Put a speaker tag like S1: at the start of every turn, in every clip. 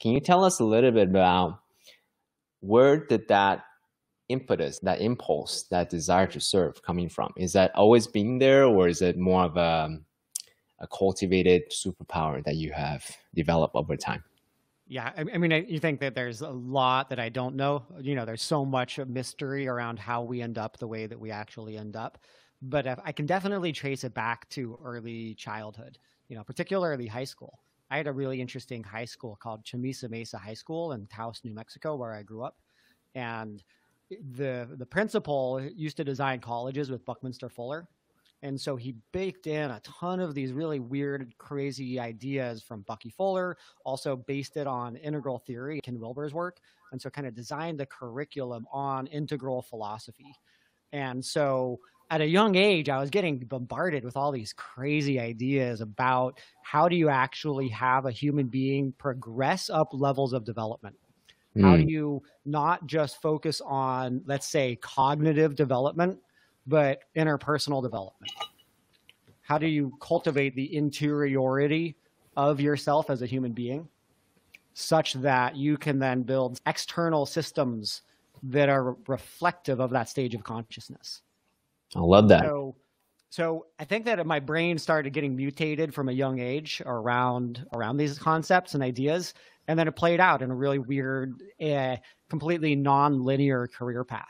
S1: Can you tell us a little bit about where did that impetus, that impulse, that desire to serve coming from? Is that always been there, or is it more of a cultivated superpower that you have developed over time?
S2: Yeah, I mean, you think that there's a lot that I don't know. There's so much mystery around how we end up the way that we actually end up. But I can definitely trace it back to early childhood, particularly high school. I had a really interesting high school called Chamisa Mesa High School in Taos, New Mexico, where I grew up. And the principal used to design colleges with Buckminster Fuller. And so he baked in a ton of these really weird, crazy ideas from Bucky Fuller, also based it on integral theory, Ken Wilber's work. And so kind of designed the curriculum on integral philosophy. And so at a young age, I was getting bombarded with all these crazy ideas about how do you actually have a human being progress up levels of development? How do you not just focus on, let's say, cognitive development, but interpersonal development? How do you cultivate the interiority of yourself as a human being such that you can then build external systems that are reflective of that stage of consciousness?
S1: I love that.
S2: So I think that my brain started getting mutated from a young age around these concepts and ideas, and then it played out in a really weird, completely non-linear career path.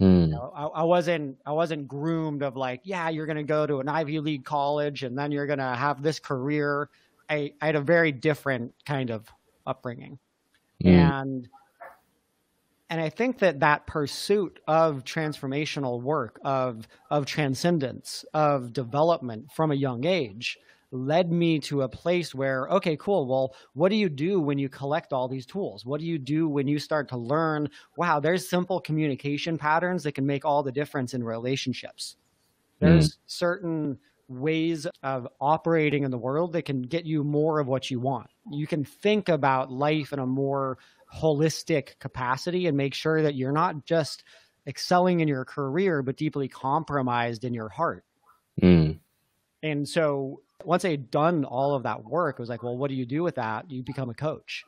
S2: I wasn't groomed of like, yeah, you're going to go to an Ivy League college and then you're going to have this career. I had a very different kind of upbringing. And I think that pursuit of transformational work, of transcendence, of development from a young age led me to a place where, okay, cool. Well, what do you do when you collect all these tools? What do you do when you start to learn, wow, there's simple communication patterns that can make all the difference in relationships. There's certain ways of operating in the world that can get you more of what you want. You can think about life in a more holistic capacity and make sure that you're not just excelling in your career, but deeply compromised in your heart. And so once I had done all of that work, it was like, well, what do you do with that? You become a coach.